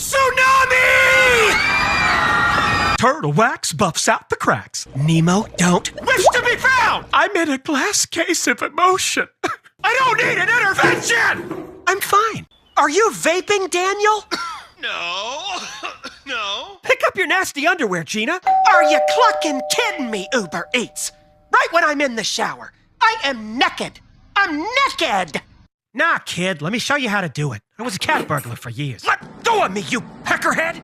Tsunami! Turtle wax buffs out the cracks. Nemo, don't wish to be found! I'm in a glass case of emotion. I don't need an intervention! I'm fine. Are you vaping, Daniel? No. Pick up your nasty underwear, Gina. Are you clucking kidding me, Uber Eats? Right when I'm in the shower. I am naked. I'm naked! Nah, kid, let me show you how to do it. I was a cat burglar for years. Let go of me, you peckerhead!